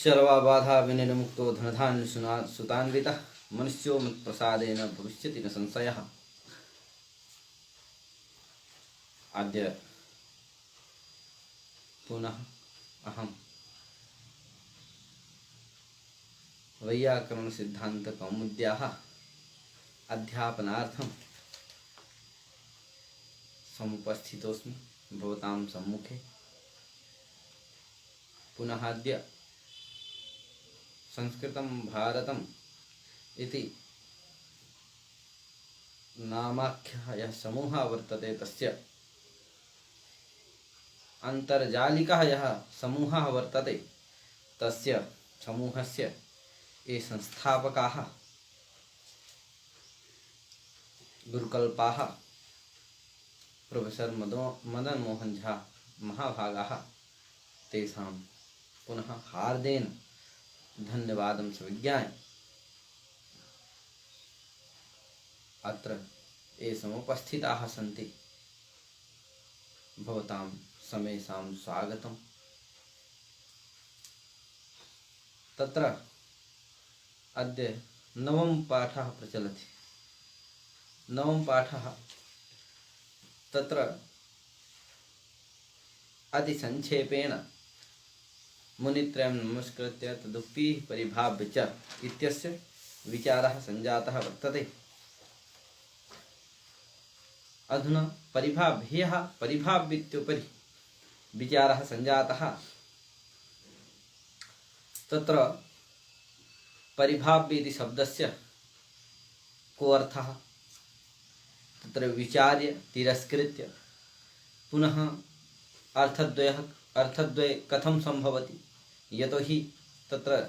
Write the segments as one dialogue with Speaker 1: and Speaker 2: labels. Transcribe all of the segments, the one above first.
Speaker 1: सर्वबाधा विनिर्मुक्तो धनधान्य सुतान्वितः मनुष्यो मत्प्रसादेन भविष्यति न संशयः। अद्य पुनः अहं वैयाकरणसिद्धान्तकौमुद्याः अध्यापनार्थं समुपस्थितोऽस्मि भवतां सम्मुखे। पुनः अद्य संस्कृतं भारतम् इति नामाख्यः यः समूहः वर्तते तस्य अन्तर्जालिकः यः समूहः वर्तते तस्य समूहस्य ये संस्थापकाः गुरुकल्पाः प्रोफेसर मदन मोहन झा महाभागाः तेषां पुनः हार्देन धन्यवादं सविज्ञाय अत्र ये समुपस्थिताः सन्ति भवतां समेषां स्वागतम्। तत्र अद्य नवम पाठः प्रचलति। नवम पाठः तत्र अतिसंक्षेपेण मुनित्रयं नमस्कृत्य तदुक्ति परिभाव्य च इत्यस्य विचारः सञ्जातः वर्तते। अधुना परिभाव्यः परिभाव्यत्युपरि विचारः सञ्जातः। तत्र परिभाव्य इति शब्दस्य को अर्थः तत्र विचार्य तिरस्कृत्य पुनः अर्थद्वय कथं संभवति, यतोहि तत्र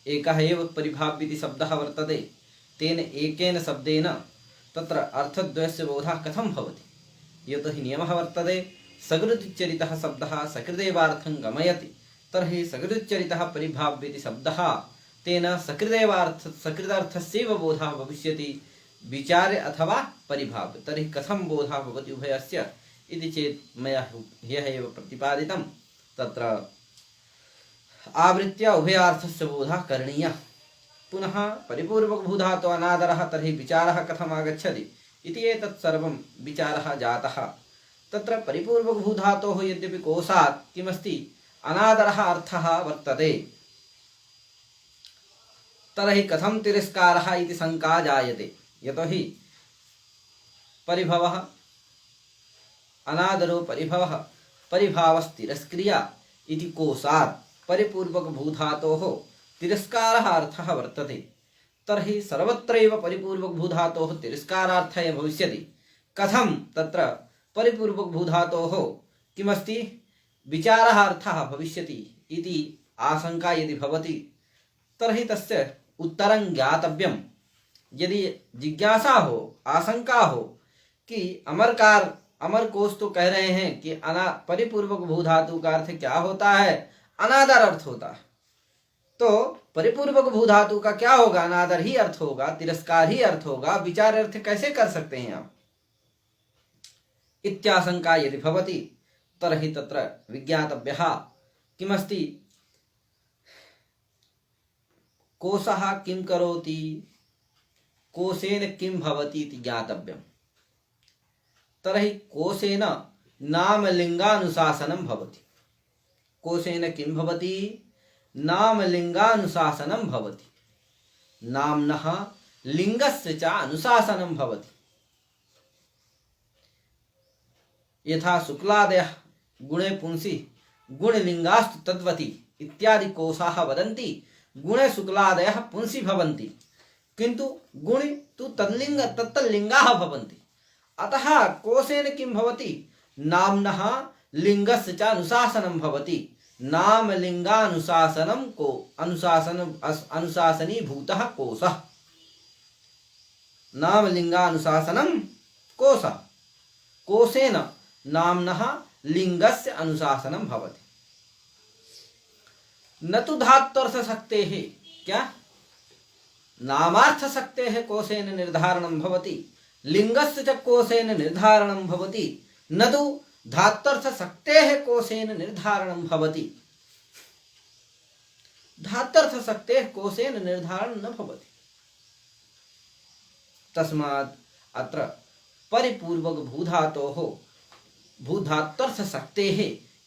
Speaker 1: एकः एव परिभाव्य इति शब्दः वर्तते। तेन एकेन शब्देन तत्र अर्थद्वयस्य बोधः कथं भवति, यतोहि नियमः वर्तते सकृदुच्चरितः शब्दः सकृदेवार्थं गमयति। तर्हि सकृदुच्चरितः परिभाव्य इति शब्दः तेन सकृदर्थस्यैव बोधः भविष्यति विचार्य अथवा परिभाव्य। तर्हि कथं बोधः भवति उभयस्य इति चेत् मया ह्यः एव प्रतिपादितं। तत्र आवृत्य उभयार्थस्य बोधः करणीयः। पुनः परिपूर्वकभूधातो अनादरः तर्हि विचारः कथम् आगच्छति इति एतत् सर्वं विचारः जातः। तत्र परिपूर्वकभूधातोः यद्यपि कोशात् किमस्ति अनादरः अर्थः वर्तते, तर्हि कथं तिरस्कारः इति शङ्का जायते। यतोहि परिभवः अनादरो परिभवः परिभावस्तिरस्क्रिया इति कोशात् परिपूर्वकभूधातोः तिरस्कारः अर्थः वर्तते। तर्हि सर्वत्रैव परिपूर्वकभूधातोः तिरस्कारार्थः भविष्यति। कथं तत्र परिपूर्वकभूधातोः किमस्ति विचारः अर्थः भविष्यति इति आशंका यदि भवति तर्हि तस्य उत्तरं ज्ञातव्यं। यदि जिज्ञासा हो आशंका हो कि अमर कोश तो कह रहे हैं कि परिपूर्वकभूधातु का अर्थ क्या होता है, अनादर अर्थ होता है, तो परिपूर्वकभूधातु का क्या होगा, अनादर ही अर्थ होगा, तिरस्कार ही अर्थ होगा, विचार अर्थ कैसे कर सकते हैं आप, इत्याशंका यदि भवति तर्हि तत्र विज्ञातव्यः किमस्ति कोशः किं करोति कोशेन किं भवति इति ज्ञातव्यम्। तर्हि कोशेन नामलिङ्गानुशासनं भवति। कोशेन किं भवति नामलिङ्गानुशासनं भवति। नाम्नः लिङ्गस्य च अनुशासनं भवति। यथा शुक्लादयः गुणे पुंसि गुणलिङ्गास्तु तद्वति इत्यादि कोशाः वदन्ति गुणे शुक्लादयः पुंसि भवन्ति, किन्तु गुणे तु तत्तल्लिङ्गाः भवन्ति। अतः कोशेन किं भवति नाम्नः लिङ्गस्य च अनुशासनं भवति। नामलिङ्गानुशासनं को अनुशासनीभूतः कोशः। नामलिङ्गानुशासनं कोशः। कोशेन नाम्नः लिङ्गस्य अनुशासनं भवति। न तु धात्वर्थ शक्तेः क्या नामार्थ शक्तेः कोशेन निर्धारणं भवति, लिङ्गस्य च कोशेन निर्धारणं भवति, न तु धात्वर्थ शक्तेः कोशेन निर्धारणं भवति। धात्यर्थशक्तेः कोशेन निर्धारणं न भवति। तस्मात् अत्र परिपूर्वक भूधात्वर्थशक्तेः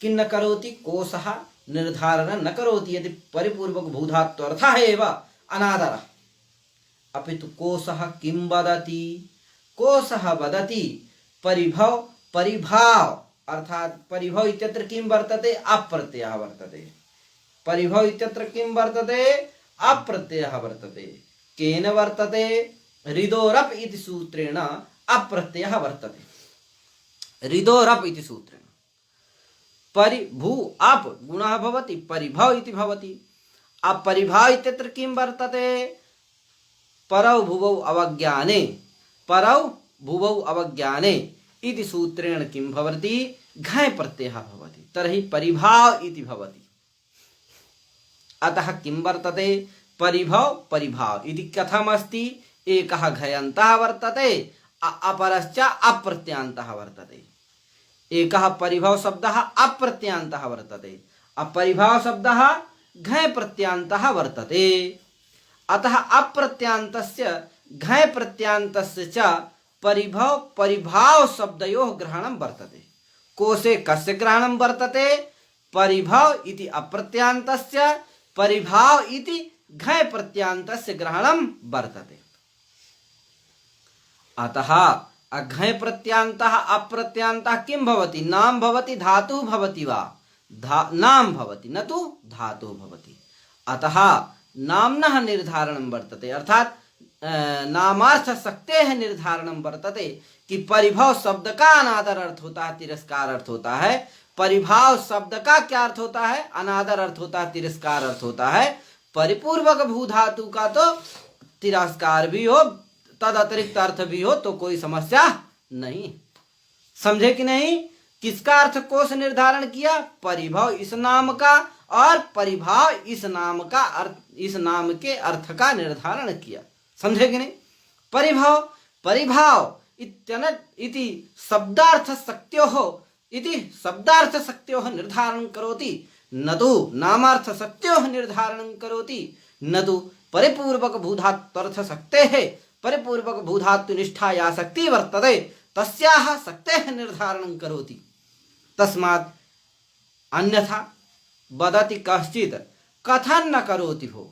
Speaker 1: किं न करोति, कोशः निर्धारणं न करोति। यदि परिपूर्वक भूधात्वर्थः एव अनादरः, अपितु कोशः किं वदति, कोशः वदति परिभव परिभाव, अर्थात परिभव इत्यत्र किं वर्तते, अप्रत्ययः वर्तते। परिभव इत्यत्र किं वर्तते, अप्रत्ययः वर्तते। केन वर्तते, हृदोरप इति सूत्रेण अप्रत्ययः वर्तते। हृदोरप इति सूत्रेण परिभू अप गुणः भवति, परिभव इति भवति। अपरिभाव इत्यत्र किं वर्तते, परौ भुवौ अवज्ञाने, परौ भुवौ अवज्ञाने इति सूत्रेण किं भवति, घञ् प्रत्ययः भवति, तर्हि परिभाव इति भवति। अतः किं वर्तते, परिभव परिभाव इति कथमस्ति, एकः घयन्तः वर्तते, अपरश्च अप्रत्यान्तः वर्तते। एकः परिभव शब्दः अप्रत्यान्तः वर्तते, अपरिभाव शब्दः घञ् प्रत्यान्तः वर्तते। अतः अप्रत्यान्तस्य घञ् प्रत्यान्तस्य च परिभव परिभाव शब्दयोः ग्रहणं वर्तते। कोशे कस्य ग्रहणं वर्तते, परिभव इति अप्रत्यान्तस्य, परिभाव इति घञ् प्रत्यान्तस्य ग्रहणं वर्तते। अतः अघञ् प्रत्यान्तः अप्रत्यान्तः किं भवति, नाम भवति, धातु भवति वा, नाम भवति, न तु धातु भवति। अतः नाम्नः निर्धारणं वर्तते, अर्थात नामार्थशक्तेः निर्धारणं वर्तते कि परिभव शब्द का अनादर अर्थ होता है, तिरस्कार अर्थ होता है। परिभाव शब्द का क्या अर्थ होता है, अनादर अर्थ होता है, तिरस्कार अर्थ होता है। परिपूर्वक भू धातु का तो तिरस्कार भी हो, तद अतिरिक्त अर्थ भी हो तो कोई समस्या नहीं। समझे कि नहीं, किसका अर्थ कोश निर्धारण किया, परिभव इस नाम का, और परिभाव इस नाम का अर्थ, इस नाम के अर्थ का निर्धारण किया। समझे कि नहीं। परिभव परिभाव इति शब्दार्थ शक्त्योः इति शब्दार्थ शक्त्योः निर्धारणं करोति, न तु नामार्थ शक्त्योः निर्धारणं करोति, न तु परिपूर्वक भूधात्वर्थ शक्तेः परिपूर्वक भूधातु निष्ठा या शक्ति वर्तते तस्याः शक्तेः निर्धारणं करोति। तस्मात् अन्यथा वदति कश्चित् कथं न करोति भो,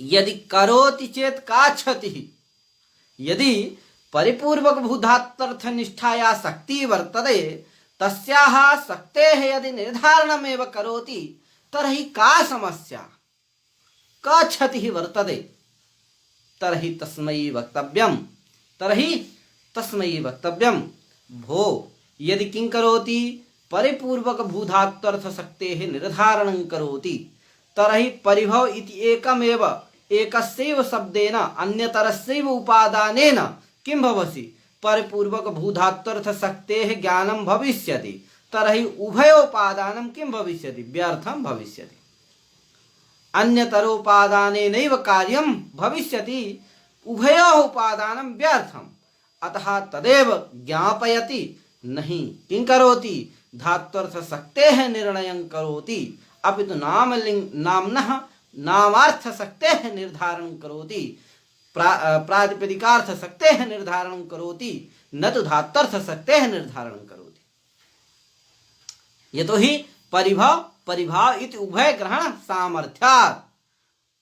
Speaker 1: यदि करोति चेत् का क्षतिः। यदि परिपूर्वक भूधात्वर्थ निष्ठा या शक्ति वर्तते तस्याः शक्तेः यदि निर्धारणमेव करोति तर्हि का समस्या, का क्षतिः वर्तते। तर्हि तस्मै वक्तव्यं भो, यदि किं करोति, परिपूर्वक भूधात्वर्थ शक्तेः निर्धारणं करोति तर्हि परिभव इति एकमेव एकस्यैव शब्देन अन्यतरस्यैव उपादानेन किं भवति, परिपूर्वक भूधात्वर्थ शक्तेः ज्ञानं भविष्यति, तर्हि उभयोपादानं किं भविष्यति, व्यर्थं भविष्यति। अन्यतरोपादानेनैव कार्यं भविष्यति, उभयोः उपादानं व्यर्थम्। अतः तदेव ज्ञापयति, नहीं किं करोति, धात्वर्थ शक्तेः निर्णयं करोति, अपितु नाम्नः नामार्थ शक्तेः निर्धारणं करोति, प्रातिपदिकार्थ शक्तेः निर्धारणं करोति, न तु धात्वर्थ शक्तेः निर्धारणं करोति। यतोहि परिभव परिभाव इति उभय ग्रहण सामर्थ्यात्,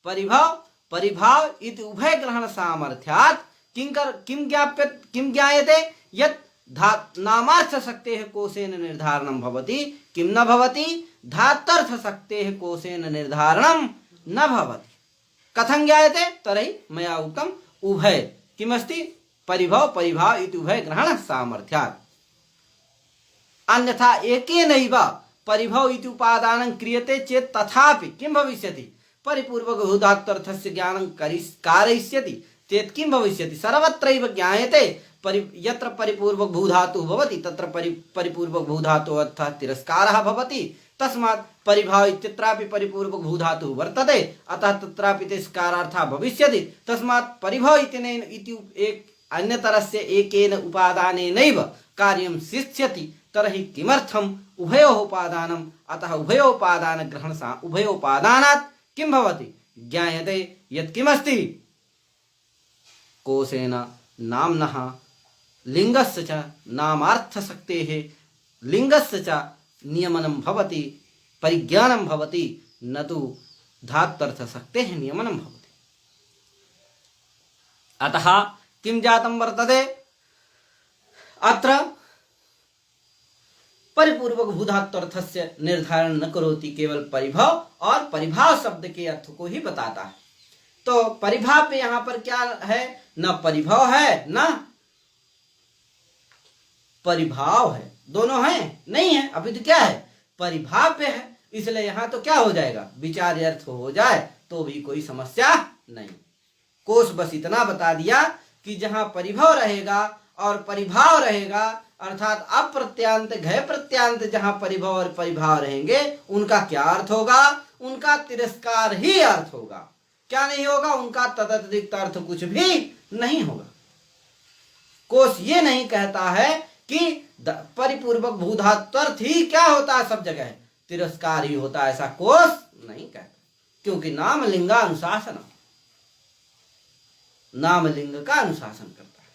Speaker 1: परिभव परिभाव इति उभय ग्रहण सामर्थ्यात् किं ज्ञायते, यत् नामार्थ शक्तेः कोशेन निर्धारणं भवति, किं न भवति, धात्वर्थ शक्तेः कोशेन निर्धारणं न भवति। कथं ज्ञायते, तर्हि मया उक्तम् उभय किमस्ति, परिभव परिभाव इति उभय ग्रहण सामर्थ्यात्। अन्यथा एकेनैव परिभव इति उपादानं क्रियते चेत् तथापि किं भविष्यति, परिपूर्वक भूधात्वर्थस्य ज्ञानं कारयिष्यति चेत् किं भविष्यति, सर्वत्रैव ज्ञायते यत्र परिपूर्वक भूधातुः भवति तत्र परिपूर्वक भूधातुः अर्थात् तिरस्कारः भवति। तस्मात् परिभाव इत्यत्रापि परिपूर्वक भूधातुः वर्तते, अतः तत्रापि तिरस्कारार्थः भविष्यति। तस्मात् परिभव इति एक अन्यतरस्य एकेन उपादानेनैव कार्यं सिद्ध्यति, तर्हि किमर्थम उभयोः उपादानम, अतः उभयोपादान ग्रहण सा उभयोपादानात् किं भवति, ज्ञायते यत् किमस्ति कोशेन नाम्नः लिंगस्य च नामार्थशक्तेः लिंगस्य च नियमनं भवति, परिज्ञानं भवति, न तु धात्वर्थशक्तेः नियमनं भवति। अतः किं जातं वर्तते, अत्र परिपूर्वक भूधात्वर्थस्य निर्धारण न करोति, केवल परिभाव और परिभाव शब्द के अर्थ को ही बताता है। तो परिभाव पे यहाँ पर क्या है, न परिभाव है न परिभाव है, दोनों है नहीं है, अभी तो क्या है परिभाव पे है, इसलिए यहाँ तो क्या हो जाएगा, विचार अर्थ हो जाए तो भी कोई समस्या नहीं। कोश बस इतना बता दिया कि जहाँ परिभाव रहेगा और परिभाव रहेगा, अर्थात अप्रत्यांत घय प्रत्यांत जहाँ परिभाव और परिभाव रहेंगे, उनका क्या अर्थ होगा, उनका तिरस्कार ही अर्थ होगा। क्या नहीं होगा, उनका तदतिरिक्त अर्थ कुछ भी नहीं होगा। कोश ये नहीं कहता है कि परिपूर्वक भूधात्वर्थ ही क्या होता है, सब जगह तिरस्कार ही होता है, ऐसा कोश नहीं कहता, क्योंकि नाम लिंगा अनुशासन, नाम लिंग का अनुशासन करता है।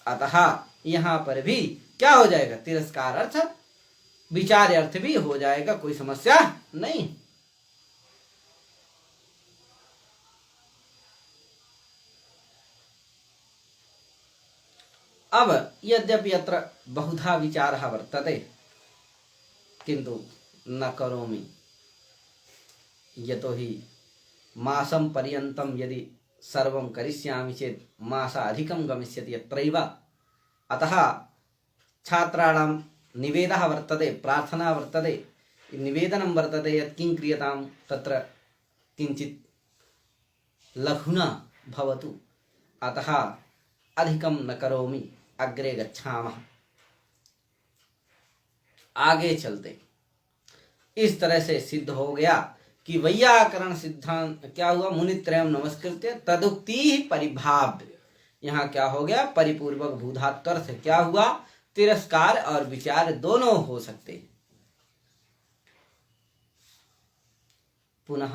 Speaker 1: अतः यहां पर भी क्या हो जाएगा, तिरस्कार अर्थ विचार अर्थ भी हो जाएगा, कोई समस्या नहीं। अब यद्यपि अत्र बहुधा विचारः वर्तते, किन्तु न करोमि, यतोहि मासं पर्यन्तं यदि सर्वं करिष्यामि चेत् मासाधिकं गमिष्यति यत्रैव। अतः छात्राणां निवेदः वर्तते, प्रार्थना वर्तते, निवेदनं वर्तते यत् किं क्रियतां तत्र किञ्चित् लघुना भवतु, अतः अधिकं न करोमि, अग्रे गच्छामः, आगे चलते। इस तरह से सिद्ध हो गया कि वैयाकरण सिद्धांत क्या हुआ, मुनित्रयम् नमस्कृत्य तदुक्ति परिभाव्य। यहाँ क्या हो गया, परिपूर्वक भूधात्वर्थ क्या हुआ, तिरस्कार और विचार दोनों हो सकते हैं। पुनः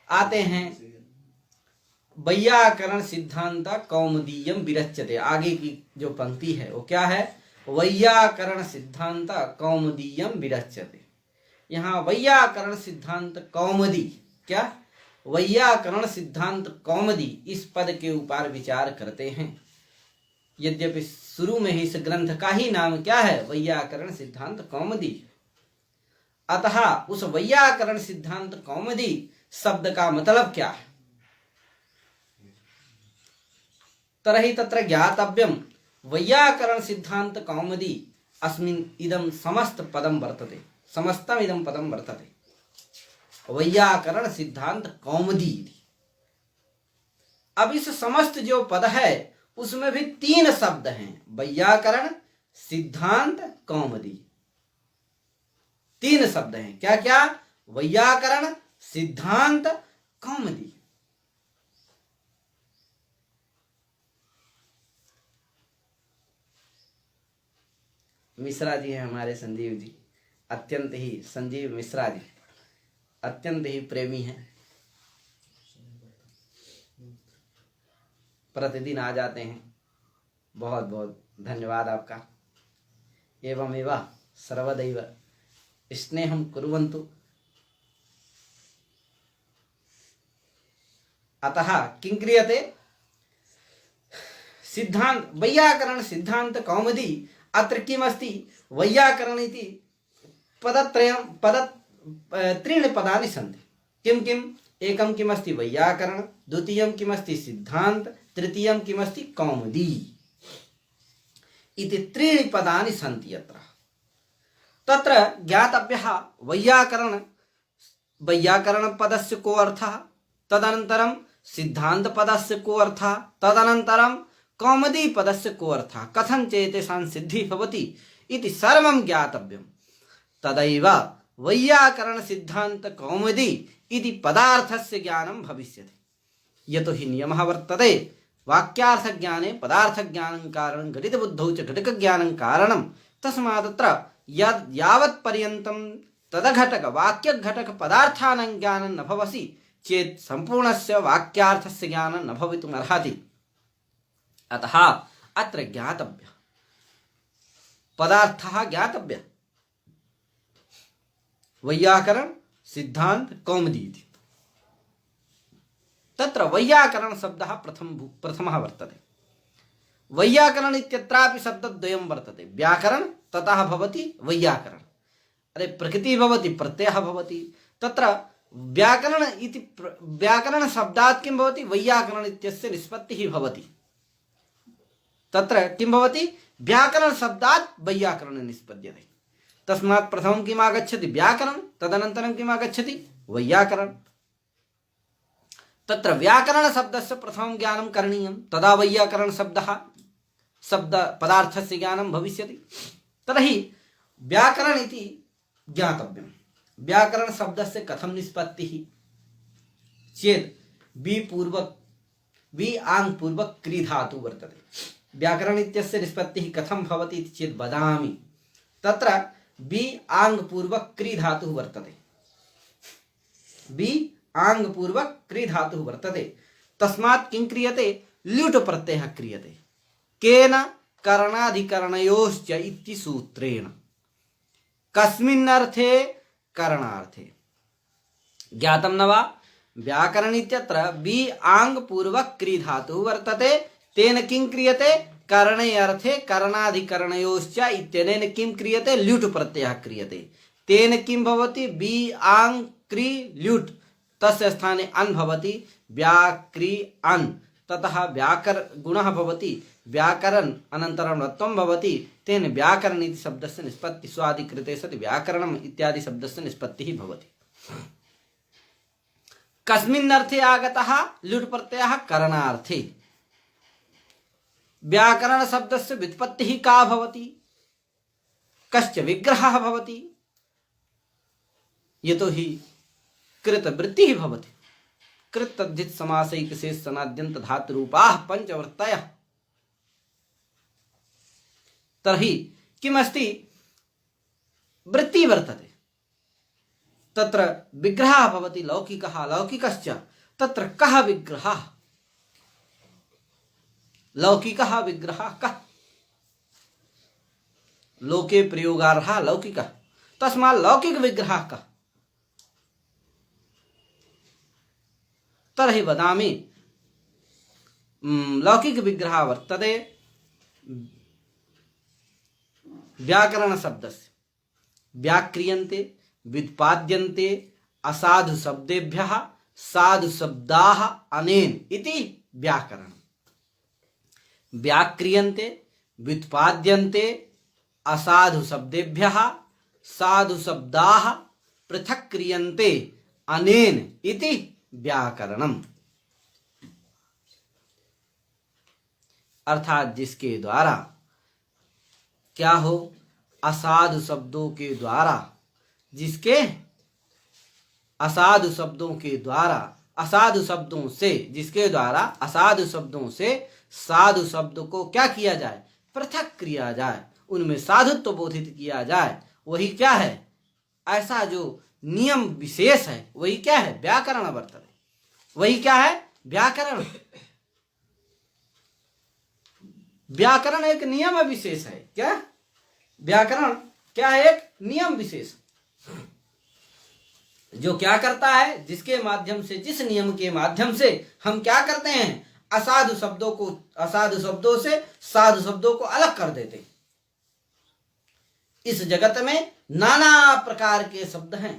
Speaker 1: आते हैं वैयाकरण सिद्धांत कौमुदीयम विरच्यते, आगे की जो पंक्ति है वो क्या है, वैयाकरण सिद्धांत कौमुदीयम विरच्यते। यहाँ वैयाकरण सिद्धांत कौमुदी, क्या वैयाकरण सिद्धांत कौमुदी, इस पद के ऊपर विचार करते हैं। यद्यपि शुरू में ही इस ग्रंथ का ही नाम क्या है, वैयाकरण सिद्धांत कौमुदी। अतः उस वैयाकरण सिद्धांत कौमुदी शब्द का मतलब क्या है, तरहि तत्र ज्ञातव्यम वैयाकरण सिद्धांत कौमुदी अस्मिन् इदं समस्त पदम वर्तते, समस्तम इदं पदम वर्तते, वैयाकरण सिद्धांत कौमुदी। अब इस समस्त जो पद है उसमें भी तीन शब्द हैं, वैयाकरण सिद्धांत कौमुदी, तीन शब्द हैं, क्या क्या, वैयाकरण सिद्धांत कौमुदी। मिश्रा जी हैं हमारे संजीव जी, अत्यंत ही, संजीव मिश्रा जी अत्यंत ही प्रेमी हैं, प्रतिदिन आ जाते हैं, बहुत बहुत धन्यवाद आपका। एवमेव सर्वदैव स्नेहं कुर्वन्तु। अतः किं क्रियते, सिद्धांत वैयाकरण सिद्धांत कौमुदी, अत्र किमस्ति, वैयाकरण इति पदत्रयं त्रीणि पदानि सन्ति। किं किम्, एकं किमस्ति वैयाकरण, द्वितीयं किमस्ति सिद्धांत, तृतीयं किमस्ति कौमुदी इति त्रीणि पदानि सन्ति अत्र। तत्र ज्ञातव्यः वैयाकरण, वैयाकरण पदस्य को अर्थः, तदनन्तरं सिद्धांत पदस्य को अर्थः, तदनन्तरं कौमुदी पदस्य को अर्थः, कथं चेतेषां सिद्धिः भवति इति सर्वं ज्ञातव्यम्। तदैव वैयाकरण सिद्धांत कौमुदी इति पदार्थस्य ज्ञानं भविष्यति। यतो हि नियमः वर्तते, वाक्यार्थ ज्ञाने पदार्थ ज्ञानं कारणं घटित बुद्धौ च घटक ज्ञानं कारणं तस्मादत्र यद् यावत् पर्यन्तं तदघटक वाक्यघटक पदार्थानां ज्ञानं न भवसि चेत् सम्पूर्णस्य वाक्यार्थस्य ज्ञानं न भवितुम् अर्हति। अतः अत्र ज्ञातव्यः पदार्थः ज्ञातव्यः। वैयाकरण सिद्धांत कौमुदी इति। तत्र वैयाकरण शब्दः प्रथमः वर्तते। वैयाकरण इत्यत्रापि शब्दद्वयं वर्तते, व्याकरण ततः भवति वैयाकरण। अरे प्रकृतिः भवति प्रत्ययः भवति, तत्र व्याकरण इति व्याकरण शब्दात् किं भवति, वैयाकरण इत्यस्य निष्पत्तिः भवति। तत्र किं भवति, व्याकरण शब्दात् वैयाकरण निष्पद्यते। तस्मात् प्रथमं किम् आगच्छति, व्याकरण, तदनन्तरं किम् आगच्छति, वैयाकरण। तत्र व्याकरण शब्दस्य प्रथमं ज्ञानं करणीयं, तदा वैयाकरण शब्द पदार्थस्य ज्ञानं भविष्यति। तर्हि व्याकरण इति ज्ञातव्यं। व्याकरण शब्दस्य कथं निष्पत्तिः चेत् वि आङ् पूर्वक क्री धातु वर्तते। व्याकरण इत्यस्य निष्पत्तिः कथं भवति इति चेत् वदामि। तत्र वि आङ् पूर्वक क्री धातुः वर्तते। वि आङ् पूर्वक क्री धातुः वर्तते। तस्मात् किं क्रियते, ल्युट् प्रत्ययः क्रियते। केन, करणाधिकरणयोश्च इति सूत्रेण। कस्मिन् अर्थे, करणार्थे। ज्ञातं न वा, व्याकरण इत्यत्र वि आङ् पूर्वक क्री धातुः वर्तते। तेन किं क्रियते, करणे अर्थे करणाधिकरणयोश्च इत्यनेन किं क्रियते, ल्युट् प्रत्ययः क्रियते। तेन किं भवति, वि आङ् क्री ल्युट्, तस्य स्थाने अन् भवति, व्याक्री अन्। ततः व्याकर गुणः भवति, व्याकरण अनन्तरं रत्वं भवति। तेन व्याकरण इति शब्दस्य निष्पत्ति स्वादिकृते सति व्याकरणम् इत्यादि शब्दस्य निष्पत्तिः भवति। कस्मिन् अर्थे आगतः ल्युट् प्रत्ययः, करणार्थे। व्याकरण शब्दस्य व्युत्पत्तिः का भवति, कश्च विग्रहः भवति। यतोहि कृतवृत्तिः भवति। कृत तद्धित समासैक शेष सनाद्यन्त धातुरूपाः पंचवृत्तयः। तर्हि किमस्ति, वृत्तिः वर्तते। तत्र विग्रहः भवति लौकिकः, लौकिकश्च। तत्र कः विग्रहः, लौकिकः विग्रहः कः, लोके प्रयोगार्हः लौकिकः। तस्मात् लौकिक विग्रहः कः। तर्हि वदामि, लौकिक विग्रहः वर्तते व्याकरण शब्दस्य। व्याक्रियन्ते व्युत्पाद्यन्ते असाधु शब्देभ्यः साधु शब्दाः अनेन इति व्याकरण। व्याक्रियन्ते व्युत्पाद्यन्ते असाधु शब्देभ्यः साधु शब्दाः पृथक् क्रियन्ते अनेन इति व्याकरणम। अर्थात जिसके द्वारा क्या हो, असाधु शब्दों के द्वारा, जिसके असाधु शब्दों के द्वारा, असाधु शब्दों से, जिसके द्वारा असाधु शब्दों से साधु शब्द को क्या किया जाए, पृथक किया जाए, उनमें साधुत्व बोधित किया जाए। वही क्या है, ऐसा जो नियम विशेष है वही क्या है, व्याकरण वर्तते। वही क्या है, व्याकरण। व्याकरण एक नियम विशेष है। क्या व्याकरण क्या है, एक नियम विशेष जो क्या करता है, जिसके माध्यम से, जिस नियम के माध्यम से हम क्या करते हैं, असाधु शब्दों को असाधु शब्दों से साधु शब्दों को अलग कर देते। इस जगत में नाना प्रकार के शब्द हैं।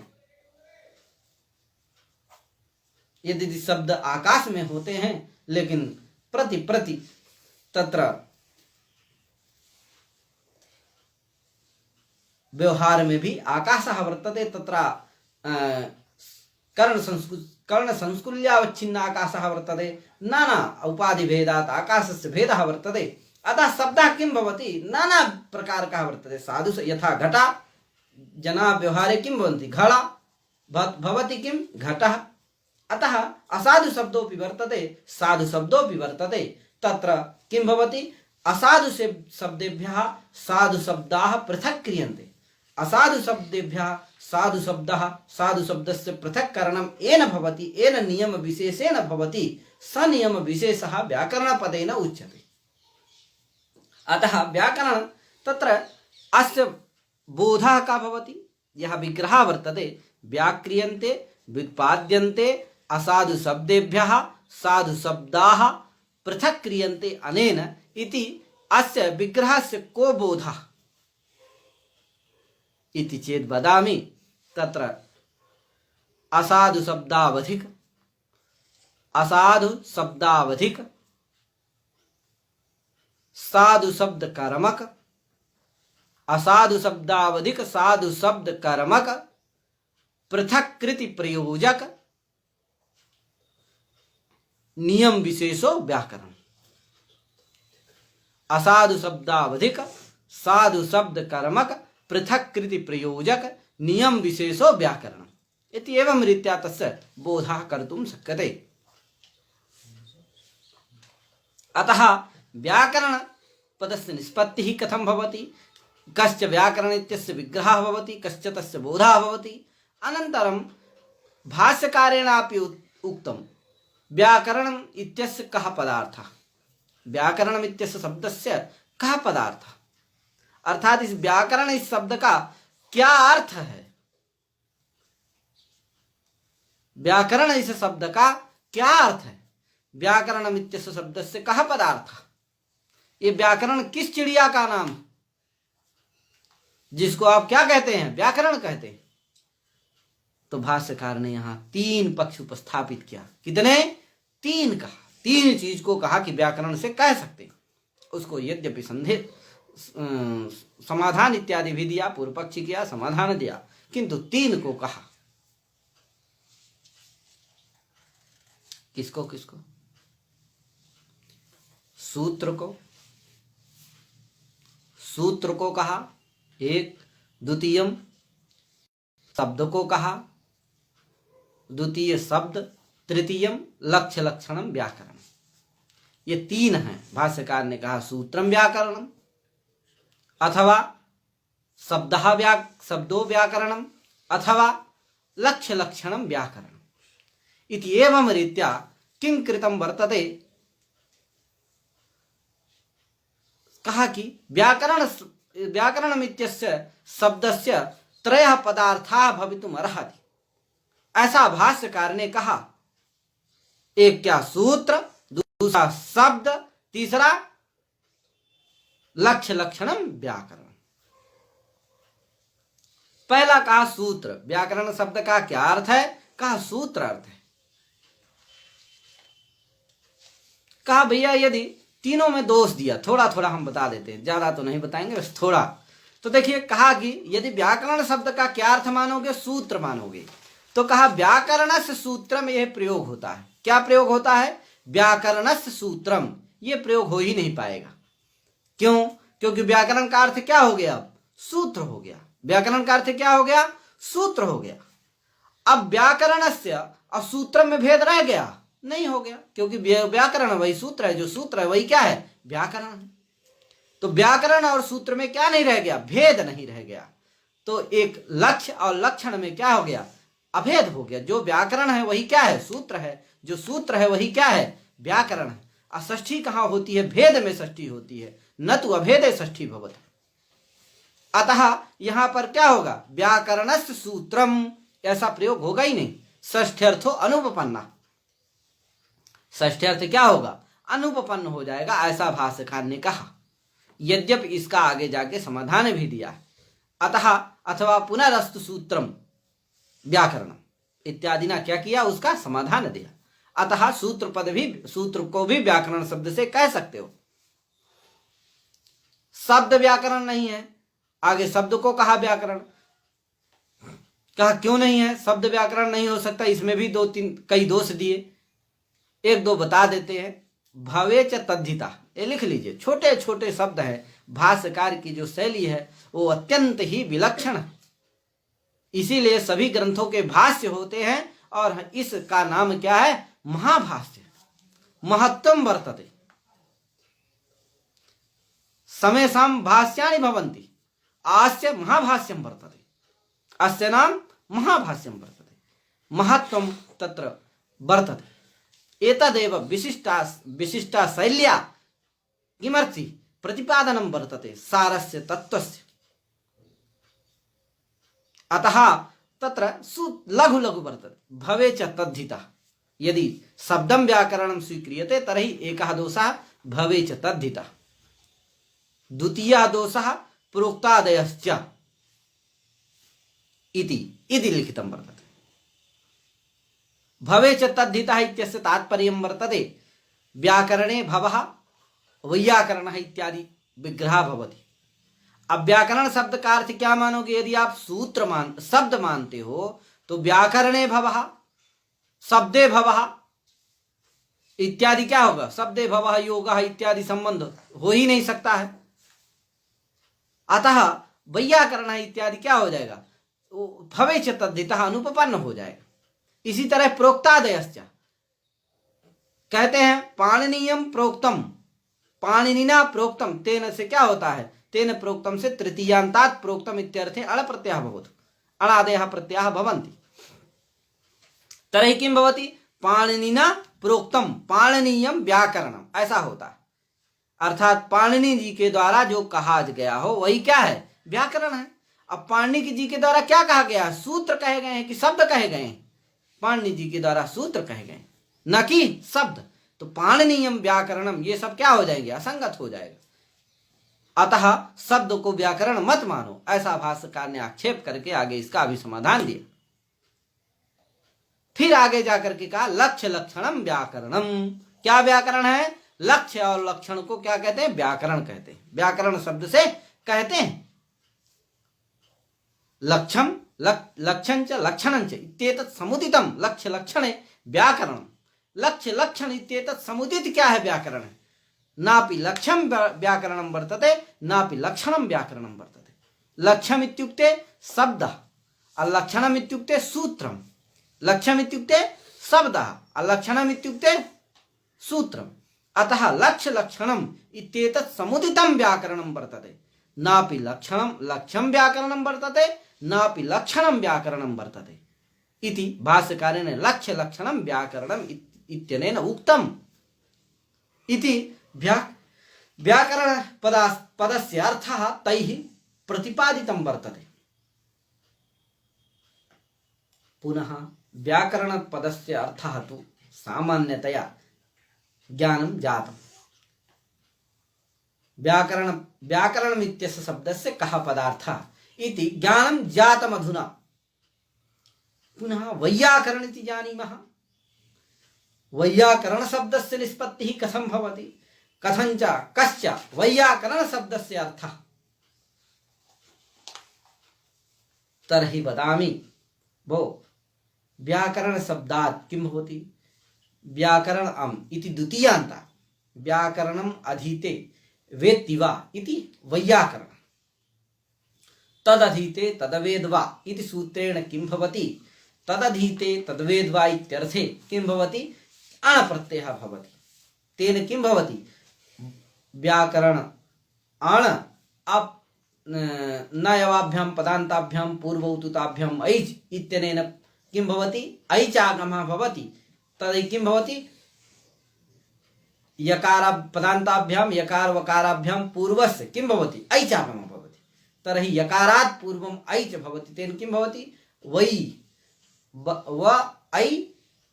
Speaker 1: यदि शब्द आकाश में होते हैं, लेकिन प्रति तत्र व्यवहार में भी आकाशः वर्तते। तत्र कर्ण संस्कुल्यावच्छिन्न आकाशः वर्तते। नाना उपाधि भेदात् आकाशस्य भेदः वर्तते। अतः शब्दः किं भवति, नाना प्रकारकः वर्तते। साधु यथा घटा, जना व्यवहारे किं भवन्ति, घड़ा भवति किं, घटः। अतः असाधु शब्दोऽपि वर्तते, साधु शब्दोऽपि वर्तते। तत्र किं भवति, असाधु से शब्देभ्यः साधु शब्दाः पृथक् क्रियन्ते। असाधु शब्देभ्यः साधु शब्दः साधु शब्दस्य पृथक्करणं येन भवति येन नियम विशेषेण भवति स नियम विशेषः व्याकरणपदेन उच्यते। अतः व्याकरण तत्र अस्य बोधः का भवति, यः विग्रहः वर्तते व्याक्रियन्ते व्युत्पाद्यन्ते असाधु शब्देभ्यः साधु शब्दाः पृथक् क्रियन्ते अनेन इति अस्य विग्रहस्य को बोधः इति चेत् वदामि तत्र असाधु शब्दावधिक असाधु शब्दावधिक साधु शब्द कर्मक असाधु शब्दावधिक साधु शब्द कर्मक पृथक कृति प्रयोजक नियम विशेषो व्याकरण। असाधु शब्दावधिक साधु शब्द कर्मक पृथक कृति प्रयोजक नियम विशेषो व्याकरण इति एवं रीत्या तस्य बोधः कर्तुं शक्यते। अतः व्याकरण पदस्य निष्पत्तिः कथं भवति, कश्च व्याकरण इत्यस्य विग्रहः भवति, कश्च तस्य बोधः भवति। अनन्तरं भाष्यकारेणापि उक्तं व्याकरणम् इत्यस्य कः पदार्थः, व्याकरणम् इत्यस्य शब्दस्य कः पदार्थः, अर्थात इस व्याकरण इस शब्द का क्या अर्थ है, व्याकरण इस शब्द का क्या अर्थ है, व्याकरणम् इत्यस्य शब्दस्य कः पदार्थः। ये व्याकरण किस चिड़िया का नाम है जिसको आप क्या कहते हैं, व्याकरण कहते हैं। तो भाष्यकार ने यहाँ तीन पक्ष उपस्थापित किया। कितने? तीन कहा, तीन चीज को कहा कि व्याकरण से कह सकते। उसको यद्यपि संदेह समाधान इत्यादि भी दिया, पूर्व पक्षी किया, समाधान दिया, किंतु तीन को कहा। किसको किसको? सूत्र को कहा एक, द्वितीयम शब्द को कहा, द्वितीय शब्द, तृतीयम लक्ष्य लक्षणम व्याकरण। ये तीन हैं। भाष्यकार ने कहा सूत्रम व्याकरणम अथवा शब्दो व्याकरणम अथवा लक्ष्य लक्षणम व्याकरण इति एवं रीत्या किं कृतं वर्तते। कहा कि व्याकरणम् इत्यस्य शब्दस्य त्रयः पदार्थाः भवितुम् अर्हति। ऐसा भाष्यकार ने कहा। एक क्या? सूत्र, दूसरा शब्द, तीसरा लक्ष्य लक्षणम व्याकरण। पहला कहा सूत्र। व्याकरण शब्द का क्या अर्थ है? कहा सूत्र अर्थ है। कहा भैया यदि तीनों में दोष दिया, थोड़ा थोड़ा हम बता देते हैं, ज्यादा तो नहीं बताएंगे, बस थोड़ा। तो देखिए, कहा कि यदि व्याकरण शब्द का क्या अर्थ मानोगे? सूत्र मानोगे, तो कहा व्याकरणस्य सूत्रम यह प्रयोग होता है। क्या प्रयोग होता है? व्याकरणस्य सूत्रम। यह प्रयोग हो ही नहीं पाएगा। क्यों? क्योंकि व्याकरण का अर्थ क्या हो गया? अब सूत्र हो गया। व्याकरण का अर्थ क्या हो गया? सूत्र हो गया। अब व्याकरणस्य और सूत्र में भेद रह गया? नहीं हो गया, क्योंकि व्याकरण वही सूत्र है, जो सूत्र है वही क्या है? व्याकरण है। तो व्याकरण और सूत्र में क्या नहीं रह गया? भेद नहीं रह गया। तो एक लक्ष्य और लक्षण में क्या हो गया? अभेद हो गया। जो व्याकरण है वही क्या है? सूत्र है। जो सूत्र है वही क्या है? व्याकरण है। और षष्ठी कहाँ होती है? भेद में षष्ठी होती है, न तो अभेदे षष्ठी भवति। अतः यहां पर क्या होगा? व्याकरणस्य सूत्रम, ऐसा प्रयोग होगा ही नहीं। षष्ठ्यर्थो अनुपपन्ना। षष्ठ्यर्थ क्या होगा? अनुपपन्न हो जाएगा, ऐसा भाष्यकार ने कहा। यद्यपि इसका आगे जाके समाधान भी दिया है। अतः अथवा पुनरस्तु सूत्रम व्याकरणम इत्यादि ना क्या किया? उसका समाधान दिया। अतः सूत्र पद भी, सूत्र को भी व्याकरण शब्द से कह सकते हो। शब्द व्याकरण नहीं है, आगे शब्द को कहा व्याकरण। कहा क्यों नहीं है? शब्द व्याकरण नहीं हो सकता। इसमें भी दो तीन कई दोष दिए, एक दो बता देते हैं। भवे च तद्धिता, ये लिख लीजिए। छोटे छोटे शब्द हैं। भाष्यकार की जो शैली है वो अत्यंत ही विलक्षण है। इसीलिए सभी ग्रंथों के भाष्य होते हैं और इसका नाम क्या है? महाभाष्य। महत्तम वर्तते। समेषां भाष्याणि भवन्ति। अस्य महाभाष्यं वर्तते, अस्य नाम महाभाष्यं वर्तते, महत्त्वं तत्र वर्तते। एतदेव विशिष्टा शैल्या किमर्थि प्रतिपादनं वर्तते सारस्य तत्त्वस्य। अतः तत्र लघु लघु वर्तते। भवे च तद्धितः, यदि शब्दं व्याकरणं स्वीक्रियते तर्हि एकः दोषः भवे च तद्धितः, द्वितीयः दोषः प्रोक्तादयश्च इति लिखितं वर्तते। भवे च तद्धितः इत्यस्य तात्पर्यं वर्तते व्याकरणे भवः वैयाकरणः इत्यादि विग्रह भवति। अब व्याकरण शब्द का अर्थ क्या मानोगे? यदि आप शब्द मानते हो तो व्याकरणे भवः, शब्दे भवः इत्यादि क्या होगा? शब्दे भवः योगः इत्यादि संबंध हो ही नहीं सकता है। अतः वैयाकरण इत्यादि क्या हो जाएगा? भवे च तद्धितः अनुपपन्न हो जाएगा। इसी तरह प्रोक्तादयश्च कहते हैं पाणिनीयम प्रोक्तम, पाणिनिना प्रोक्तम, तेन से क्या होता है? तेन प्रोक्तम से तृतीयांतात् प्रोक्तम इत्यर्थे अण प्रत्ययः भवतु, अणादयः प्रत्ययः भवन्ति। तर्हि किं भवति? पाणिनिना प्रोक्तम पाणिनीयम व्याकरणम, ऐसा होता है। अर्थात पाणिनि जी के द्वारा जो कहा गया हो वही क्या है? व्याकरण है। अब पाणिनि जी के द्वारा क्या कहा गया है? सूत्र कहे गए हैं कि शब्द कहे गए हैं? पाणिनि जी के द्वारा सूत्र कहे गए, न कि शब्द। तो पाणिनीयम व्याकरणम ये सब क्या हो जाएंगे? असंगत हो जाएगा। अतः शब्द को व्याकरण मत मानो, ऐसा भाष्यकार ने आक्षेप करके आगे इसका अभी समाधान दिया। फिर आगे जाकर के कहा लक्ष्य लक्षणम व्याकरणम। क्या व्याकरण है? लक्ष्य और लक्षण को क्या कहते हैं? व्याकरण कहते हैं। व्याकरण शब्द से कहते हैं लक्ष्यम लक्षण च लक्षणं च इत्येतत् समुदितम लक्ष्य लक्षणे व्याकरणम। लक्ष्य लक्षण इत्येतत् समुदित क्या है? व्याकरण है। नापि लक्ष्यम व्याकरणं वर्तते, नापि लक्षणं व्याकरणं वर्तते। लक्ष्यम इत्युक्ते शब्दः, अलक्षणम इत्युक्ते सूत्रम। लक्ष्यम इत्युक्ते शब्दः, अलक्षणम इत्युक्ते सूत्रम। अतः लक्ष्य लक्षणम इत्येतत् समुदितं व्याकरणं वर्तते, नापि लक्षणं लक्ष्यं व्याकरणं वर्तते, नापि लक्षणं व्याकरणं वर्तते इति भाष्यकारेण लक्ष्य लक्षणं व्याकरणम् इत्यनेन उक्तम् इति। व्याकरण पदस्य अर्थः तैः प्रतिपादितं वर्तते। पुनः व्याकरण पदस्य अर्थः तु सामान्यतया ज्ञानं जातम्। व्याकरणम् इत्यस्य शब्दस्य कः पदार्थः इति ज्ञानं जातम् अधुना। पुनः वैयाकरण इति जानीमः। वैयाकरण शब्दस्य निष्पत्तिः कथं भवति? कथञ्च कश्च वैयाकरण शब्दस्य अर्थः? तर्हि वदामि भो, व्याकरण शब्दात् किं भवति? व्याकरणम् इति द्वितीयान्तात् व्याकरणम् अधीते वेत्ति वा इति वैयाकरण। तदधीते तदवेद वा इति सूत्रेण किं भवति? तदधीते तद्वेद वा इत्यर्थे किं भवति? अण प्रत्ययः भवति। तेन किं भवति? व्याकरण अण अप नयवाभ्यां पदान्ताभ्यां पूर्वौतुताभ्यां ऐच् इत्यनेन किं भवति? ऐच् आगमः भवति। तर्हि किं भवति? यकार पदान्ताभ्यां यकार वकाराभ्यां पूर्वस्य किं भवति? ऐच् आगमः भवति। तर्हि यकारात् पूर्वम् ऐच् भवति। तेन किं भवति? वै व ऐ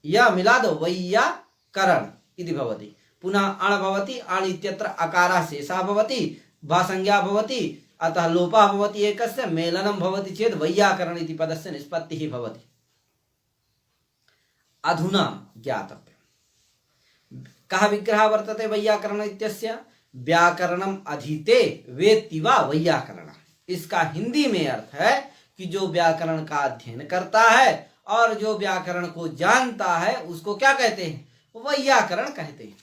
Speaker 1: य मिलादो वैयाकरण इति भवति। पुनः अण भवति। अण इत्यत्र अकारः शेषः भवति, भासंज्ञा भवति, अतः लोपः भवति, एकस्य मेलनं भवति चेत् वैयाकरण इति पदस्य निष्पत्तिः भवति। अधुना ज्ञातव्यं कः विग्रहः वर्तते वैयाकरण इत्यस्य? व्याकरणम् अधीते वेत्ति वा वैयाकरणः। इसका हिंदी में अर्थ है कि जो व्याकरण का अध्ययन करता है और जो व्याकरण को जानता है उसको क्या कहते हैं? वैयाकरण कहते हैं।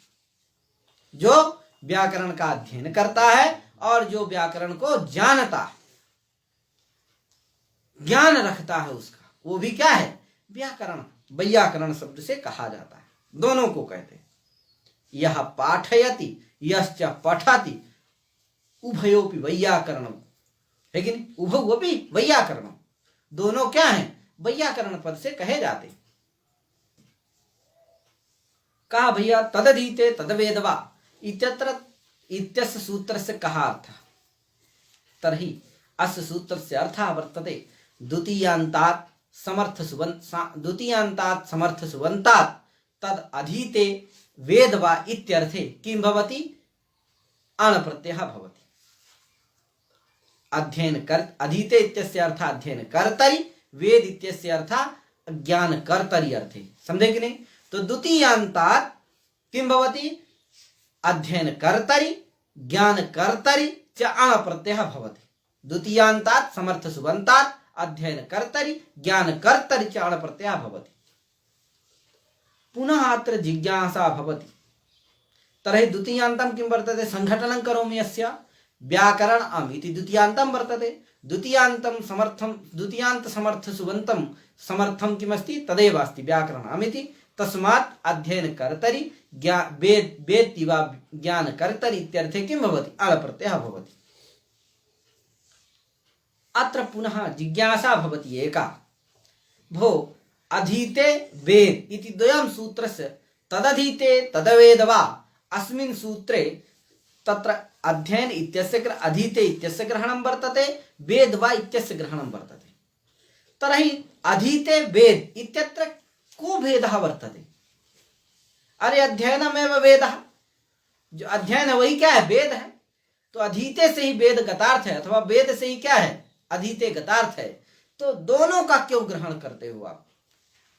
Speaker 1: जो व्याकरण का अध्ययन करता है और जो व्याकरण को जानता है, ज्ञान रखता है उसका, वो भी क्या है? व्याकरण। वैयाकरण शब्द से कहा जाता है। दोनों को कहते हैं। यह पाठयति यश्च पठति उभयोपि वैयाकरणम, है कि नहीं? उभौ अपि वैयाकरणम, दोनों क्या हैं? वैयाकरण पद से कहे जाते। कहा भैया तदधीते तदवेदवा इत्यत्र इत्यस्य सूत्रस्य कहा अर्थः? तर्हि अस्य सूत्रस्य अर्थः वर्तते द्वितीयान्तात् समर्थ सुबन्तात् तद अधीते वेदवा इत्यर्थे किं भवति? अण प्रत्ययः भवति। अध्ययन कर अधीते इत्यस्य अर्थः अध्ययन कर्तरि, वेद इत्यस्य अर्थः ज्ञान कर्तरि अर्थे। समझे कि नहीं? तो द्वितीयान्तात् किं भवति? अध्ययन कर्तरि ज्ञान कर्तरि च अण प्रत्ययः भवति। द्वितीयान्तात् समर्थ सुबन्तात् अध्ययन कर्तरि ज्ञान कर्तरि च अण प्रत्ययः भवति। पुनः अत्र जिज्ञासा भवति, तर्हि द्वितीयान्तं किं वर्तते? संघटनं करोमि अस्य व्याकरण अम् इति द्वितीयान्तं वर्तते। द्वितीयान्तं समर्थं द्वितीयान्त समर्थ सुबन्तं समर्थं किमस्ति? तदेव अस्ति व्याकरण अमिति। तस्मात् अध्ययन कर्तरि वेत्ति वा ज्ञान कर्तरि इत्यर्थे किं भवति? अण प्रत्ययः भवति। अत्र पुनः जिज्ञासा भवति एका, भो अधीते वेद इति द्वयं सूत्रस्य तदधीते तदवेद वा अस्मिन् सूत्रे तत्र अध्ययन इत्यस्य अधीते इत्यस्य ग्रहणं वर्तते, वेद वा इत्यस्य ग्रहणं वर्तते। तर्हि अधीते वेद इत्यत्र को भेदः वर्तते? अरे अध्ययनमेव वेदः, जो अध्ययन वही क्या है? वेद है। तो अधीते से ही वेद गतार्थ है, अथवा वेद से ही क्या है? अधीते गतार्थ है। तो दोनों का क्यों ग्रहण करते हो आप?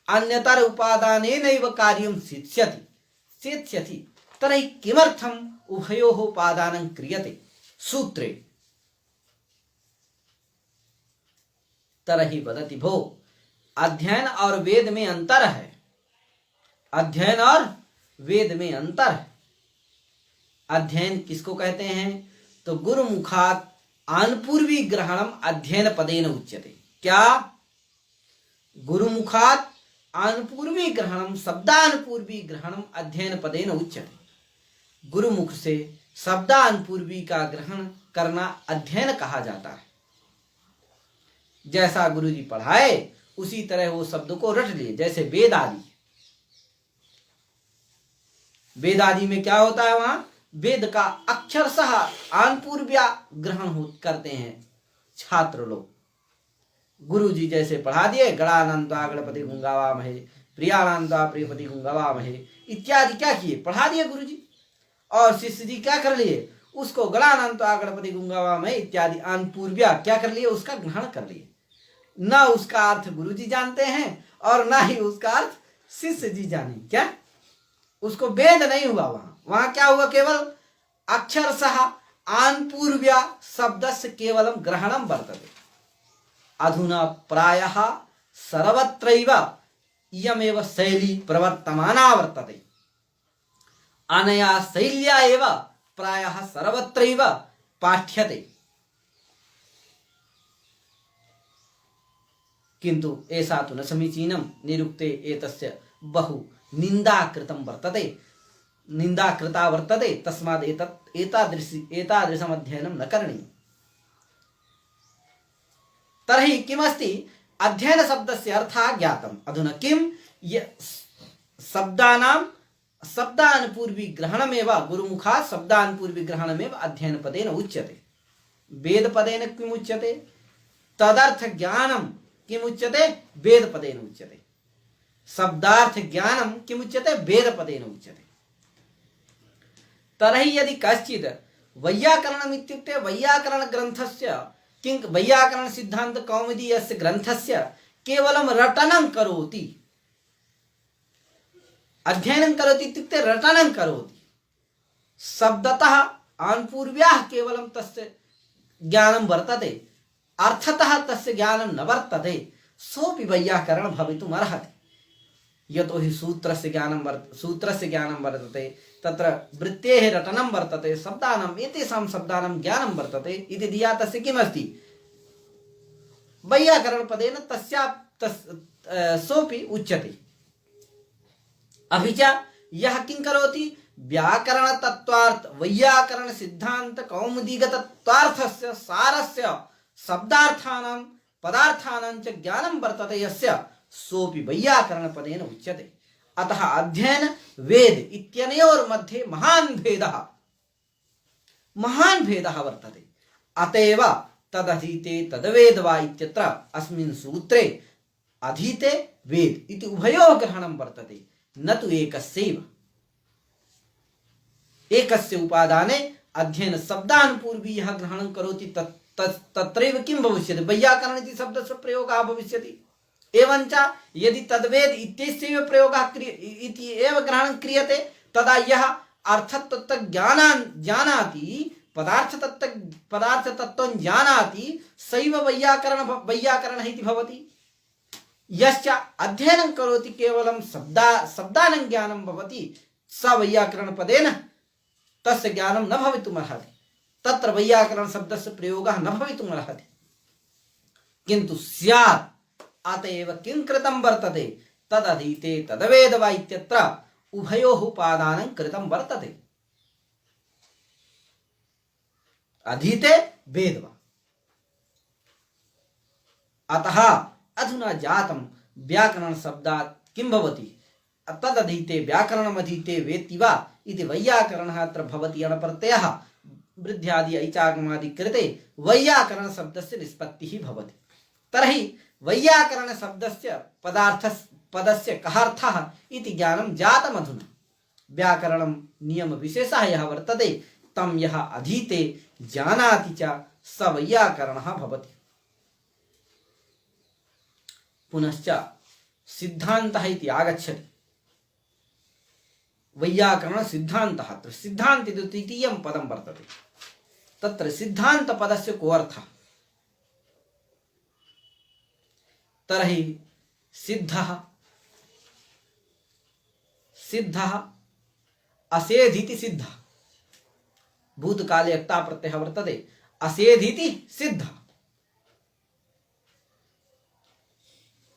Speaker 1: अन्यतर उपादानेनैव कार्यं सिद्ध्यति तर्हि किमर्थम् उभयोः उपादानं क्रियते सूत्रे? तरहि वदति भो अध्ययन और वेद में अंतर है। अध्ययन और वेद में अंतर है। अध्ययन किसको कहते हैं? तो गुरुमुखात् आनपूर्वी ग्रहणम अध्ययन पदेन उच्यते। क्या? गुरुमुखात् आनपूर्वी ग्रहणम शब्दानुपूर्वी ग्रहणम अध्ययन पदेन उच्यते। गुरुमुख से शब्दानुपूर्वी का ग्रहण करना अध्ययन कहा जाता है। जैसा गुरुजी पढ़ाए उसी तरह वो शब्द को रट लिए। जैसे वेद आदि, वेद आदि में क्या होता है? वहां वेद का अक्षरशः आनपूर्व्या ग्रहण करते हैं छात्र लोग। गुरुजी जैसे पढ़ा दिए, गणानंदा गणपति गुंगावामहे, प्रियानंदा प्रियपति गुंगावामहे इत्यादि क्या किए? पढ़ा दिए गुरुजी। और शिष्य जी क्या कर लिए? उसको गणानंदा गणपति गुंगावामहे इत्यादि आनपूर्व्या क्या कर लिए? उसका ग्रहण कर लिए। ना उसका अर्थ गुरुजी जानते हैं और ना ही उसका अर्थ शिष्य जी जाने। क्या उसको वेद नहीं हुआ? वहां क्या हुआ? केवल अक्षरशः आनपूर्व्या शब्दस्य केवलं ग्रहणं वर्तते। अधुना प्रायः सर्वत्रैव इयमेव शैली प्रवर्तमाना वर्तते। अनया शैल्या एव प्रायः सर्वत्रैव पाठ्यते। किन्तु ऐसा तु न समीचीनं। निरुक्ते एतस्य बहु निंदा कृतं वर्तते, निंदा कृता वर्तते। तस्मात् एतादृशम् अध्ययनं न करणीयम्। तर्हि किमस्ति? अध्ययन शब्दस्य अर्थः ज्ञातम्। अधुना किं? शब्दानां शब्दानुपूर्वी ग्रहणमेव गुरुमुखात् शब्दानुपूर्वी ग्रहणमेव अध्ययन पदेन उच्यते। वेद पदेन किम् उच्यते? तदर्थ ज्ञानं किम् उच्यते? वेद पदेन उच्यते। शब्दार्थ ज्ञानं किम् उच्यते? वेद पदेन उच्यते। तर्हि यदि कश्चित् वैयाकरणम् इत्युक्ते वैयाकरण ग्रन्थस्य किं वैयाकरण सिद्धांत कौमुदी यस्य ग्रन्थस्य केवलं रटनं करोति। अध्ययनं करोति इत्युक्ते रटनं करोति। शब्दतः आनपूर्व्याः केवलं तस्य ज्ञानं वर्तते, अर्थतः तस्य ज्ञानं न वर्तते। सोऽपि वैयाकरण भवितुम् अर्हति। यतो हि सूत्रस्य ज्ञानं वर्तते, तत्र वृत्तेः रटनं वर्तते, शब्दानाम् एतेषां शब्दानां ज्ञानं वर्तते इति धिया तस्य किमस्ति? वैयाकरणपदेन सोऽपि उच्यते। अभी च यः किं करोति? व्याकरण तत्वार्थ वैयाकरण सिद्धांत कौमुदीगत तत्वार्थस्य सारस्य शब्दार्थानां पदार्थानां च ज्ञानं वर्तते यस्य सोऽपि वैयाकरण पदेन उच्यते। अतः अध्ययन वेद इत्यनयोर् मध्ये महान् भेदः वर्तते। अतएव तदधीते तदवेद वा इत्यत्र अस्मिन् सूत्रे अधीते वेद इति उभयोः ग्रहणं वर्तते, न तु एकस्यैव। एकस्य उपादाने अध्ययन शब्दानुपूर्वी यः ग्रहणं करोति तत्रैव किं भविष्यति, वैयाकरण इति शब्दस्य प्रयोगः भविष्यति। एवञ्च यदि तद्वेद इत्यस्यैव प्रयोगः इति एव ग्रहणं क्रियते तदा यः अर्थतत्त्वं जानाति पदार्थतत्त्वं जानाति सैव वैयाकरणः इति भवति। यश्च अध्ययनं करोति केवलं शब्दानां ज्ञानं भवति स वैयाकरणपदेन तस्य ज्ञानं न भवितुमर्हति, तत्र वैयाकरणशब्दस्य प्रयोगः न भवितुमर्हति। किन्तु स्यात्। अतएव किं कृतं वर्तते, तदधीते तदवेद वा इत्यत्र उभयोः उपादानं कृतं वर्तते। अधीते वेद वा। अतः अधुना जातं व्याकरण शब्दात् किं भवति, तदधीते व्याकरणमधीते वेत्ति वा इति वैयाकरणः अत्र भवति अणप्रत्ययः वृद्ध्यादि ऐचागमादि कृते वैयाकरण शब्दस्य निष्पत्तिः भवति। तर्हि वैयाकरण शब्दस्य पदस्य कः अर्थः इति ज्ञानं जातम्। अधुना व्याकरणं नियम विशेषः यः वर्तते तं यः अधीते जानाति च स वैयाकरणः भवति। पुनश्च सिद्धान्तः इति आगच्छति। वैयाकरण सिद्धान्तः, अत्र सिद्धान्त इति तृतीयं पदं वर्तते। तत्र सिद्धान्तपदस्य को अर्थः, तर्हि सिद्धः असेधिति सिद्धः, भूतकाले अक्ता प्रत्ययः वर्तते, असेधिति सिद्धः।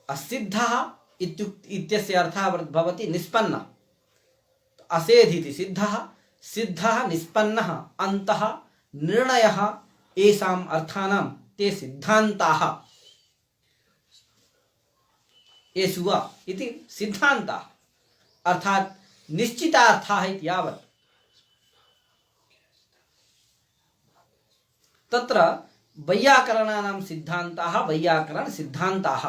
Speaker 1: असिद्धः इत्यस्य अर्थः भवति निष्पन्नः। असेधिति सिद्धः, सिद्धः निष्पन्नः, अन्तः निर्णयः, येषाम् अर्थानां ते सिद्धान्ताः येषु वा इति सिद्धान्ताः, अर्थात् निश्चितार्थाः इति यावत्। तत्र वैयाकरणानां सिद्धान्ताः वैयाकरण सिद्धान्ताः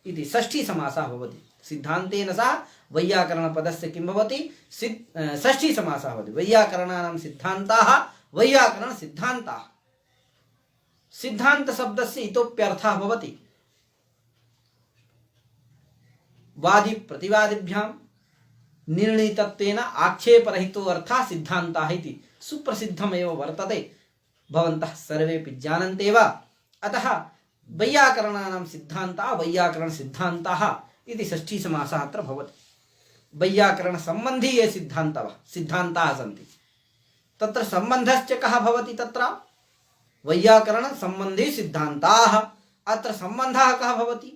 Speaker 1: इति षष्ठी समासः भवति। सिद्धान्तेन सह वैयाकरणपदस्य किं भवति, षष्ठी समासः भवति। वैयाकरणानां सिद्धान्ताः वैयाकरण सिद्धान्ताः। सिद्धान्त शब्दस्य इतोप्यर्थः भवति वादी प्रतिवादिभ्यां निर्णीतत्वेन आक्षेपरहितो अर्थः सिद्धान्तः इति सुप्रसिद्धमेव वर्तते, भवन्तः सर्वेपि जानन्ति एव। अतः वैयाकरणानां सिद्धान्ताः वैयाकरण सिद्धान्ताः इति षष्ठी समासः अत्र भवति। वैयाकरण संबंधी ये सिद्धान्ताः सन्ति तत्र संबन्धश्च कः भवति, तत्र वैयाकरण संबंधी सिद्धान्ताः। अत्र संबन्धः कः भवति,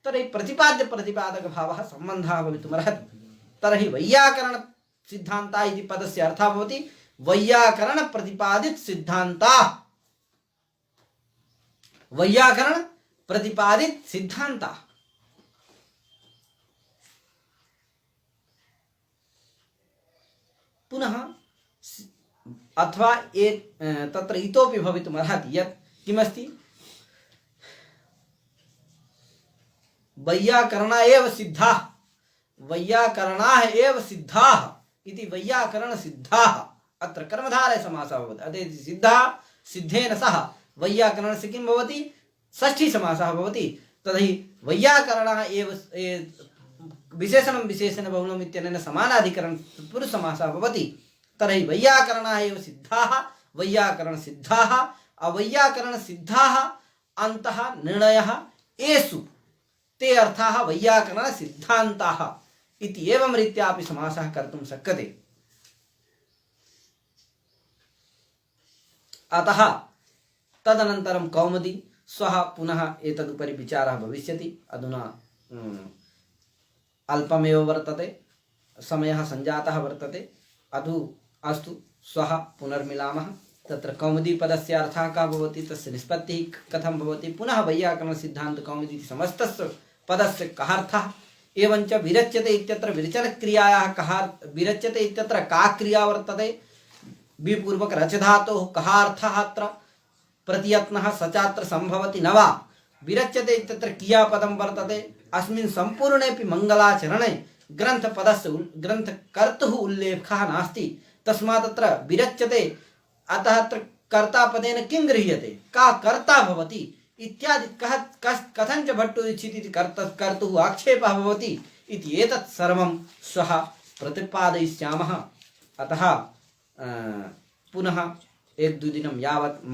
Speaker 1: तर्हि प्रतिपाद्य प्रतिपादक भावः संबन्धः भवितुमर्हति। तर्हि वैयाकरण सिद्धान्ताः इति पदस्य अर्थः भवति वैयाकरण प्रतिपादित सिद्धान्ताः, वैयाकरण प्रतिपादित सिद्धान्ताः। पुनः अथवा एक तत्र इतोपि भवितुमर्हति यत् किमस्ति, वैयाकरणा एव सिद्धाः, वैयाकरणाः एव सिद्धाः इति वैयाकरण सिद्धाः। अत्र कर्मधारय समासः भवति। अतः सिद्धः सिद्धेन सह वैयाकरणस्य किं भवति, षष्ठी समासः भवति। तर्हि वैयाकरणः एव विशेषणं विशेषण बहुलम् इत्यनेन समानाधिकरण तत्पुरुषसमासः भवति। तर्हि वैयाकरणाः एव सिद्धाः वैयाकरण सिद्धाः, अवैयाकरण सिद्धाः अन्तः निर्णयः येषु ते अर्थाः वैयाकरण सिद्धान्ताः इति एवं रीत्यापि समासः कर्तुं शक्यते। अतः तदनन्तरं कौमुदी श्वः पुनः एतदुपरि विचारः भविष्यति। अधुना अल्पमेव वर्तते, समयः सञ्जातः वर्तते। अधु अस्तु श्वः पुनर्मिलामः। तत्र कौमुदीपदस्य अर्थः कः भवति, तस्य निष्पत्तिः कथं भवति, पुनः वैयाकरणसिद्धान्तकौमुदी समस्तस्य पदस्य कः अर्थः, एवञ्च विरच्यते इत्यत्र विरचनक्रियायाः कः, विरच्यते इत्यत्र का क्रिया वर्तते, विपूर्वक रचधातोः कः अर्थः अत्र, प्रतियत्नः स चात्र सम्भवति न वा, विरच्यते इत्यत्र क्रियापदं वर्तते। अस्मिन् सम्पूर्णेऽपि मङ्गलाचरणे ग्रन्थपदस्य ग्रन्थकर्तुः उल्लेखः नास्ति, तस्मात् अत्र विरच्यते, अतः अत्र कर्तापदेन किं गृह्यते, का कर्ता भवति इत्यादि कथञ्च भट्टोदीक्षित इति कर्तुः आक्षेपः भवति इति एतत् सर्वं श्वः प्रतिपादयिष्यामः। अतः पुनः एक द्विदिनं यावत्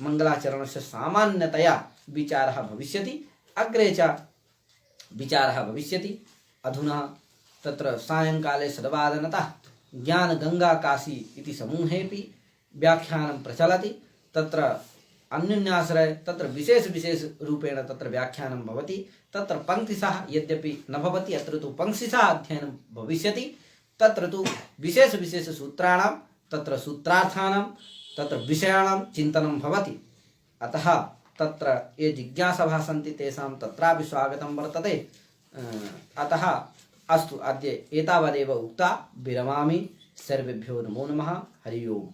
Speaker 1: मङ्गलाचरणस्य सामान्यतया विचारः भविष्यति, अग्रे च विचारः भविष्यति। अधुना तत्र सायङ्काले षड्वादनतः ज्ञानगङ्गा काशी इति समूहेपि व्याख्यानं प्रचलति। तत्र अन्योन्याश्रय तत्र विशेष रूपेण तत्र व्याख्यानं भवति। तत्र पंक्तिशः यद्यपि न भवति, अत्र तु पंक्तिशः अध्ययनं भविष्यति। तत्र तु विशेष सूत्राणां तत्र सूत्रार्थानां तत्र विषयाणां चिन्तनं भवति। अतः तत्र ये जिज्ञासवः सन्ति तेषां तत्रापि स्वागतं वर्तते। अतः अस्तु, अद्य एतावदेव उक्त्वा विरमामि। सर्वेभ्यो नमो नमः। हरि ओम्।